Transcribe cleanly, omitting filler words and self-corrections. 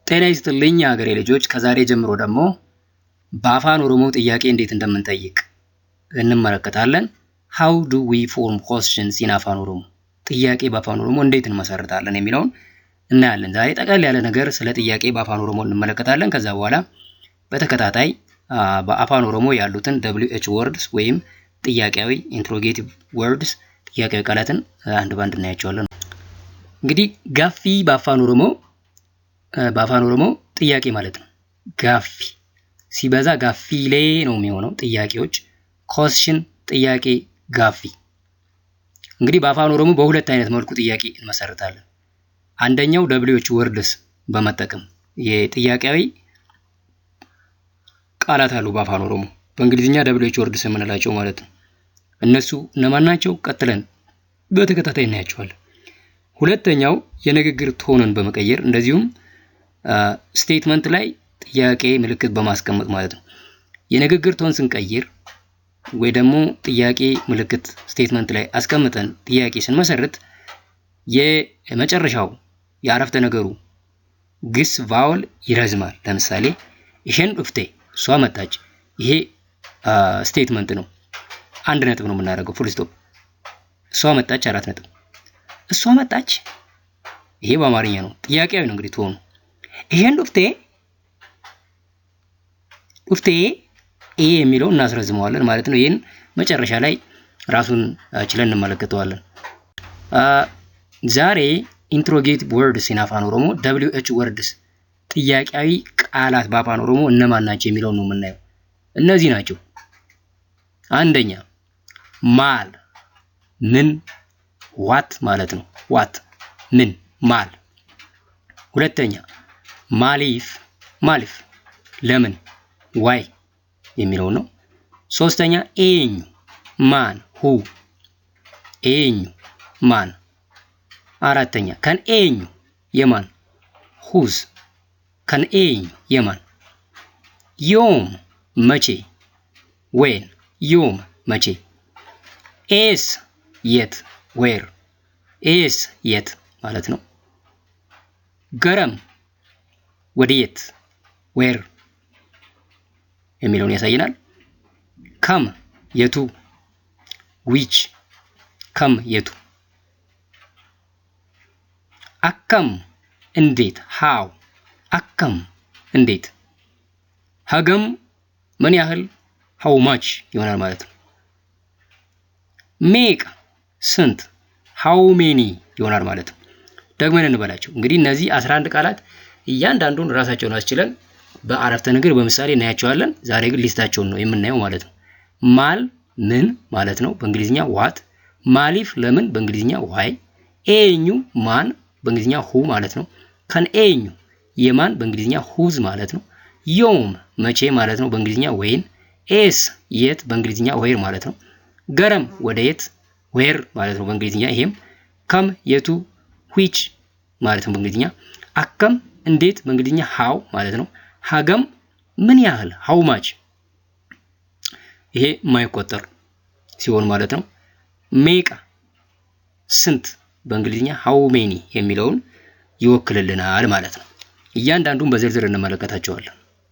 ጤና ይስጥልኝ የሀገሬ ልጆች። ከዛሬ ጀምሮ ደግሞ በአፋን ኦሮሞ ጥያቄ እንዴት እንደምንጠይቅ እንመለከታለን። How do we form questions in አፋን ኦሮሞ? ጥያቄ በአፋን ኦሮሞ እንዴት እንመሰርታለን የሚለውን እናያለን። ዛሬ ጠቅለል ያለ ነገር ስለ ጥያቄ በአፋን ኦሮሞ እንመለከታለን። ከዛ በኋላ በተከታታይ በአፋን ኦሮሞ ያሉትን WH words ወይም ጥያቄያዊ interrogative words ጥያቄያዊ ቃላትን አንድ ባንድ እናያቸዋለን። እንግዲህ ጋፊ በአፋን ኦሮሞ ጥያቄ ማለት ነው። ጋፊ ሲበዛ ጋፊ ላይ ነው የሚሆነው። ጥያቄዎች question ጥያቄ ጋፊ። እንግዲህ በአፋን ኦሮሞ በሁለት አይነት መልኩ ጥያቄ እንመሰርታለን። አንደኛው WH words በመጠቀም የጥያቄያዊ ቃላት አሉ በአፋን ኦሮሞ፣ በእንግሊዝኛ WH words የምንላቸው ማለት ነው። እነሱ እነማን ናቸው? ቀጥለን በተከታታይ እናያቸዋለን። ሁለተኛው የንግግር ቶንን በመቀየር እንደዚሁም ስቴትመንት ላይ ጥያቄ ምልክት በማስቀመጥ ማለት ነው። የንግግር ቶን ስንቀይር ወይ ደግሞ ጥያቄ ምልክት ስቴትመንት ላይ አስቀምጠን ጥያቄ ስንመሰርት የመጨረሻው የአረፍተ ነገሩ ግስ ቫውል ይረዝማል። ለምሳሌ ኢሸን ዱፍቴ እሷ መጣች። ይሄ ስቴትመንት ነው። አንድ ነጥብ ነው የምናደርገው፣ ፉል ስቶፕ። እሷ መጣች አራት ነጥብ። እሷ መጣች ይሄ በአማርኛ ነው። ጥያቄያዊ ነው እንግዲህ ትሆኑ ኢሸን ዱፍቴ ኤ የሚለው እናስረዝመዋለን ማለት ነው። ይሄን መጨረሻ ላይ ራሱን ችለን እንመለከተዋለን። ዛሬ interrogative words in አፋን ኦሮሞ WH words ጥያቄያዊ ቃላት በአፋን ኦሮሞ እነማን ናቸው የሚለው ነው የምናየው። እነዚህ ናቸው። አንደኛ ማል ምን ዋት ማለት ነው። ዋት ምን ማል። ሁለተኛ ማሊፍ ለምን ዋይ የሚለው ነው። ሶስተኛ ኤኙ ማን ሁ ኤኙ ማን። አራተኛ ከን ኤኙ የማን ሁዝ ከን ኤኙ የማን። ዮም መቼ ዌን ዮም መቼ። ኤስ የት ዌር ኤስ የት ማለት ነው። ገረም ወደየት ዌር የሚለውን ያሳየናል። ከም የቱ ዊች ከም የቱ። አከም እንዴት ሃው አከም እንዴት። ሀገም ምን ያህል ሃው ማች ይሆናል ማለት ነው። ሜቅ ስንት ሃው ሜኒ ይሆናል ማለት ነው። ደግመን እንበላቸው። እንግዲህ እነዚህ 11 ቃላት እያንዳንዱን ራሳቸውን አስችለን በአረፍተ ነገር በምሳሌ እናያቸዋለን። ዛሬ ግን ሊስታቸውን ነው የምናየው ማለት ነው። ማል ምን ማለት ነው በእንግሊዝኛ ዋት። ማሊፍ ለምን በእንግሊዝኛ ዋይ። ኤኙ ማን በእንግሊዝኛ ሁ ማለት ነው። ከን ኤኙ የማን በእንግሊዝኛ ሁዝ ማለት ነው። ዮም መቼ ማለት ነው በእንግሊዝኛ ዌን። ኤስ የት በእንግሊዝኛ ዌር ማለት ነው። ገረም ወደ የት ዌር ማለት ነው በእንግሊዝኛ ይሄም። ከም የቱ ዊች ማለት ነው በእንግሊዝኛ። አከም እንዴት በእንግሊዝኛ ሃው ማለት ነው። ሀገም ምን ያህል ሃው ማች ይሄ የማይቆጠር ሲሆን ማለት ነው። ሜቃ ስንት በእንግሊዝኛ ሃው ሜኒ የሚለውን ይወክልልናል ማለት ነው። እያንዳንዱን በዝርዝር እንመለከታቸዋለን።